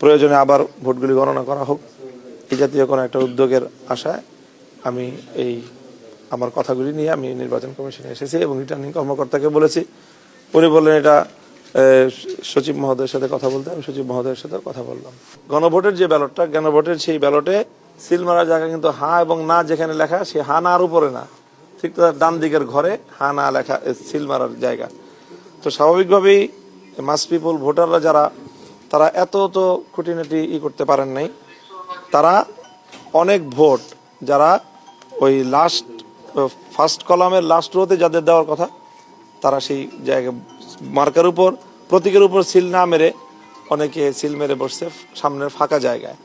প্রয়োজনে আবার ভোটগুলি গণনা করা হোক, এই জাতীয় কোনো একটা উদ্যোগের আশায় আমি আমার কথাগুলি নিয়ে আমি নির্বাচন কমিশনে এসেছি এবং রিটার্নিং কর্মকর্তাকে বলেছি। উনি বললেন এটা সচিব মহোদয়ের সাথে কথা বলতে, আমি সচিব মহোদয়ের সাথে কথা বললাম। গণভোটের যে ব্যালটটা, গণভোটের সেই ব্যালটে সিল মারার জায়গা কিন্তু হা এবং না যেখানে লেখা, সে হা না আর উপরে না, ঠিক তার ডান দিকের ঘরে হা না লেখা সিল মারার জায়গা। তো স্বাভাবিকভাবেই মাস পিপল ভোটাররা যারা, তারা এত তো খুঁটিনাটি করতে পারেন নাই। তারা অনেক ভোট যারা ওই ফার্স্ট কলামের লাস্ট রোতে যাদের দেওয়ার কথা, তারা সেই জায়গায় মার্কার উপর প্রতীকের উপর সিল না মেরে অনেকে সিল মেরে বসছে সামনের ফাঁকা জায়গায়।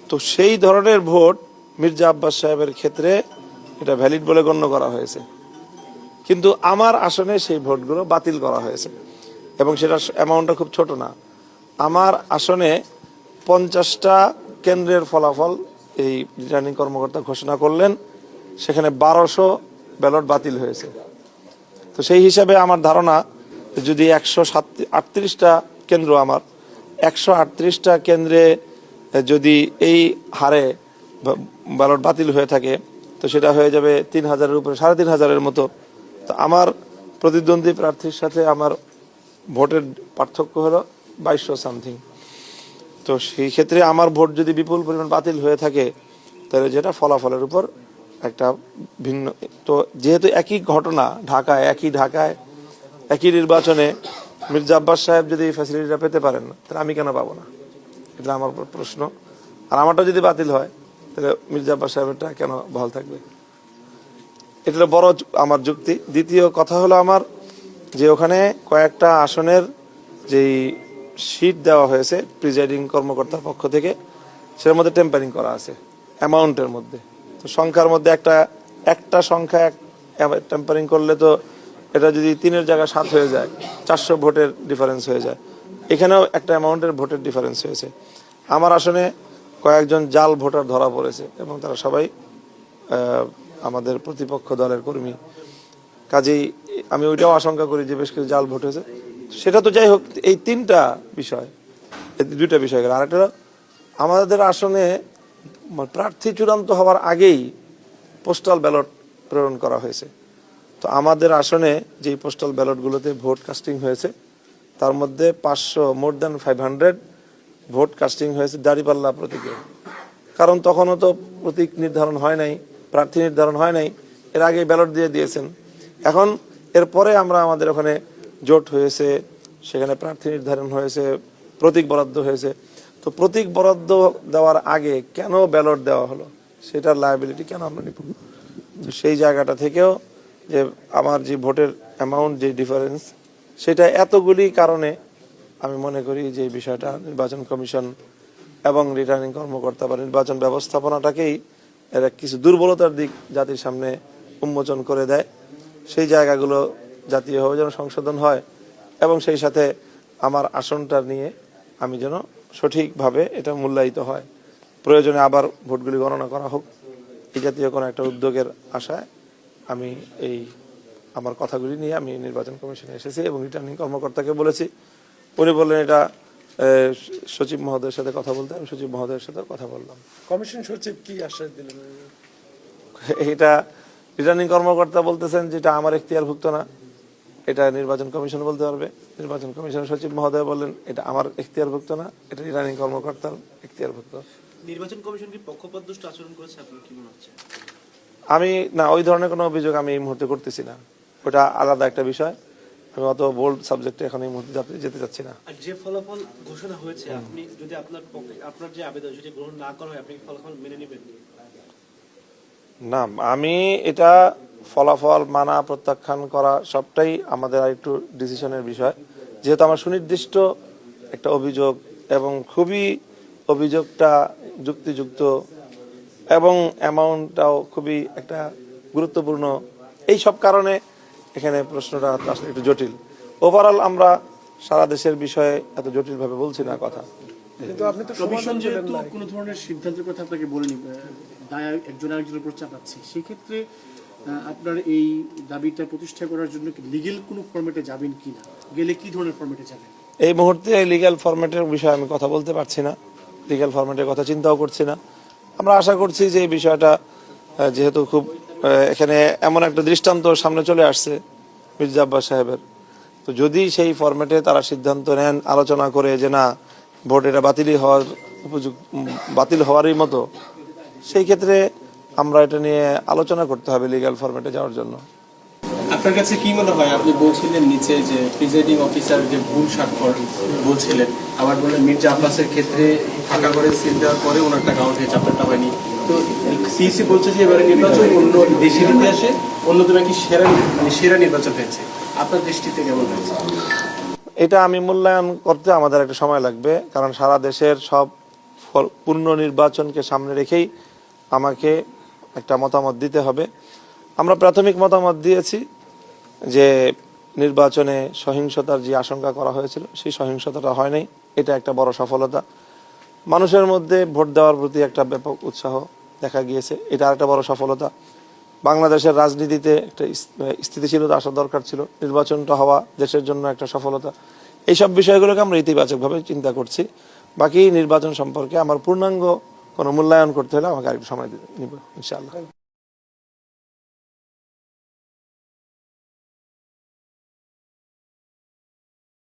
তো সেই ধরনের ভোট মির্জা আব্বাস সাহেবের ক্ষেত্রে এটা ভ্যালিড বলে গণ্য করা হয়েছে, কিন্তু আমার আসনে সেই ভোটগুলো বাতিল করা হয়েছে এবং সেটা অ্যামাউন্টটা খুব ছোট না। আমার আসনে 50টা কেন্দ্রের ফলাফল এই রিটার্নিং কর্মকর্তা ঘোষণা করলেন, সেখানে 1200 ব্যালট বাতিল হয়েছে। তো সেই হিসাবে আমার ধারণা, যদি 138টা কেন্দ্র, আমার 138টা কেন্দ্রে যদি এই হারে ব্যালট বাতিল হয়ে থাকে, তো সেটা হয়ে যাবে 3000-এর উপরে, 3500-এর মতো। তো আমার প্রতিদ্বন্দ্বী প্রার্থীর সাথে আমার ভোটের পার্থক্য হলো 2200 সামথিং। তো সেই ক্ষেত্রে আমার ভোট যদি বিপুল পরিমাণ বাতিল হয়ে থাকে, তাহলে যেটা ফলাফলের উপর একটা ভিন্ন। তো যেহেতু একই ঘটনা, ঢাকায় একই নির্বাচনে মির্জা আব্বাস সাহেব যদি এই ফ্যাসিলিটিটা পেতে পারেন না, তাহলে আমি কেন পাবো না? এটা আমার প্রশ্ন। আর আমারটা যদি বাতিল হয়, তাহলে মির্জা আব্বাস সাহেবেরটা কেন বহাল থাকবে? এটা বড় আমার যুক্তি। দ্বিতীয় কথা হলো আমার, যে ওখানে কয়েকটা আসনের যেই শীট দেওয়া হয়েছে প্রিজাইডিং কর্মকর্তার পক্ষ থেকে, সেটার মধ্যে টেম্পারিং করা আছে অ্যামাউন্টের মধ্যে। তো সংখ্যার মধ্যে একটা সংখ্যা টেম্পারিং করলে তো এটা যদি 3-এর জায়গায় 7 হয়ে যায়, 400 ভোটের ডিফারেন্স হয়ে যায়। এখানেও একটা অ্যামাউন্টের ভোটের ডিফারেন্স হয়েছে। আমার আসনে কয়েকজন জাল ভোটার ধরা পড়েছে এবং তারা সবাই আমাদের প্রতিপক্ষ দলের কর্মী। কাজেই আমি ওইটাও আশঙ্কা করি যে বেশ কিছু জাল ভোট হয়েছে। সেটা তো যাই হোক, এই 2টা বিষয় গেল। আর একটা, আমাদের আসনে প্রার্থী চূড়ান্ত হওয়ার আগেই পোস্টাল ব্যালট প্রেরণ করা হয়েছে। তো আমাদের আসনে যে পোস্টাল ব্যালটগুলোতে ভোট কাস্টিং হয়েছে, তার মধ্যে মোর দ্যান 500 ভোট কাস্টিং হয়েছে দাঁড়িপাল্লা প্রতীকে। কারণ তখনও তো প্রতীক নির্ধারণ হয় নাই, প্রার্থী নির্ধারণ হয় নাই, এর আগে ব্যালট দিয়ে দিয়েছেন। এখন এরপরে আমাদের ওখানে জোট হয়েছে, সেখানে প্রার্থী নির্ধারণ হয়েছে, প্রতীক বরাদ্দ হয়েছে। তো প্রতীক বরাদ্দ দেওয়ার আগে কেন ব্যালট দেওয়া হলো, সেটার লায়াবিলিটি কেন আমরা নিব? সেই জায়গাটা থেকেও যে আমার যে ভোটের অ্যামাউন্ট, যে ডিফারেন্স, সেটা এতগুলি কারণে আমি মনে করি যে এই বিষয়টা নির্বাচন কমিশন এবং রিটার্নিং কর্মকর্তা বা নির্বাচন ব্যবস্থাপনাটাকেই এর কিছু দুর্বলতার দিক জাতির সামনে উন্মোচন করে দেয়। সেই জায়গাগুলো জাতীয়ভাবে যেন সংশোধন হয় এবং সেই সাথে আমার আসনটা নিয়ে আমি যেন সঠিকভাবে এটা মূল্যায়িত হয়। প্রয়োজনে আবার ভোটগুলি গণনা করা হোক, এই জাতীয় কোনো একটা উদ্যোগের আশায় আমি আমার কথাগুলি নিয়ে আমি নির্বাচন কমিশনে এসেছি এবং রিটার্নিং কর্মকর্তাকে বলেছি। উনি বললেন এটা সচিব মহোদয়ের সাথে কথা বলতে, আমি সচিব মহোদয়ের সাথে কথা বললাম। কমিশন সচিব কি আশ্বাস দিলেন? এটা রিটার্নিং কর্মকর্তা বলতেছেন যেটা আমার এখতিয়ারভুক্ত না, এটা নির্বাচন কমিশন বলতে পারবে। নির্বাচন কমিশনের সচিব মহোদয় বললেন এটা আমার এখতিয়ারভুক্ত না, এটা রিটার্নিং কর্মকর্তার এখতিয়ারভুক্ত। নির্বাচন কমিশন কি পক্ষপাতদুষ্ট আচরণ করেছে, আপনার কি মনে হচ্ছে? আমি না, ওই ধরনের কোনো অভিযোগ আমি এই মুহূর্তে করতেছি না, ওটা আলাদা একটা বিষয়। আমি অত বোল্ড সাবজেক্টে এখন এই মুহূর্তে যেতে চাচ্ছি না। আর যে ফলাফল ঘোষণা হয়েছে, আপনি যদি আপনার যে আবেদন সেটি গ্রহণ না করা হয়, আপনি কি ফলাফল মেনে নেবেন? না, আমি এটা ফলাফল মানা প্রত্যাখ্যান করা সবটাই আমাদের আরেকটু ডিসিশনের বিষয়। যেহেতু আমার সুনির্দিষ্ট একটা অভিযোগ এবং খুবই অভিযোগটা যুক্তিযুক্ত এবং অ্যামাউন্টটাও খুবই একটা গুরুত্বপূর্ণ, এই সব কারণে এখানে প্রশ্নটা আসলে একটু জটিল। ওভারঅল আমরা সারা দেশের বিষয়ে এত জটিলভাবে বলছি না কথা। কিন্তু আপনি তো কমিশন যেহেতু কোনো ধরনের সিদ্ধান্তের কথা আপনাকে বলেনি, দায় একজন আরেকজনের উপর চাপাচ্ছে, সেক্ষেত্রে আপনার এই দাবিটা প্রতিষ্ঠা করার জন্য কি লিগেল কোনো ফরম্যাটে যাবেন কিনা, গেলে কি ধরনের ফরম্যাটে যাবেন? এই মুহূর্তে লিগ্যাল ফরম্যাটের বিষয়ে আমি কথা বলতে পারছি না, লিগ্যাল ফরম্যাটের কথা চিন্তাও করছি না। আমরা আশা করছি যে এই বিষয়টা যেহেতু খুব এখানে এমন একটা দৃষ্টান্ত সামনে চলে আসছে মির্জা আব্বাস সাহেবের, তো যদি সেই ফরম্যাটে তারা সিদ্ধান্ত নেন আলোচনা করে যে না ভোট এটা বাতিল হওয়ারই মতো, সেই ক্ষেত্রে আমরা এটা নিয়ে আলোচনা করতে হবে লিগ্যাল ফরম্যাটে যাওয়ার জন্য। আপনার কাছে কি মনে হয়? আপনি বলছিলেন নিচে যে প্রিজাইডিং অফিসার যে ভুল স্বাক্ষর বলছিলেন, আবার বললেন মির্জা আব্বাসের ক্ষেত্রে ফাঁকা করে সিল দেওয়ার পরে ওনার টাকা আউট হয়েছে, আপনারটা হয়নি। তো সিইসি বলছে যে এবারে নির্বাচন অন্য দেশের ইতিহাসে অন্যতম একটি সেরা নির্বাচন হয়েছে। আপনার দৃষ্টিতে কেমন হয়েছে? এটা আমি মূল্যায়ন করতে আমাদের একটা সময় লাগবে, কারণ সারা দেশের সব পূর্ণ নির্বাচনকে সামনে রেখেই আমাকে একটা মতামত দিতে হবে। আমরা প্রাথমিক মতামত দিয়েছি যে নির্বাচনে সহিংসতার যে আশঙ্কা করা হয়েছিল সেই সহিংসতাটা হয় নাই, এটা একটা বড় সফলতা। মানুষের মধ্যে ভোট দেওয়ার প্রতি একটা ব্যাপক উৎসাহ দেখা গিয়েছে, এটা একটা বড় সফলতা। বাংলাদেশের রাজনীতিতে একটা স্থিতিশীলতা আসা দরকার ছিল, নির্বাচনটা হওয়া দেশের জন্য একটা সফলতা। এইসব বিষয়গুলোকে আমরা ইতিবাচকভাবে চিন্তা করছি। বাকি নির্বাচন সম্পর্কে আমার পূর্ণাঙ্গ কোনো মূল্যায়ন করতে হলে আমাকে আরেকটু সময় নিব ইনশাআল্লাহ।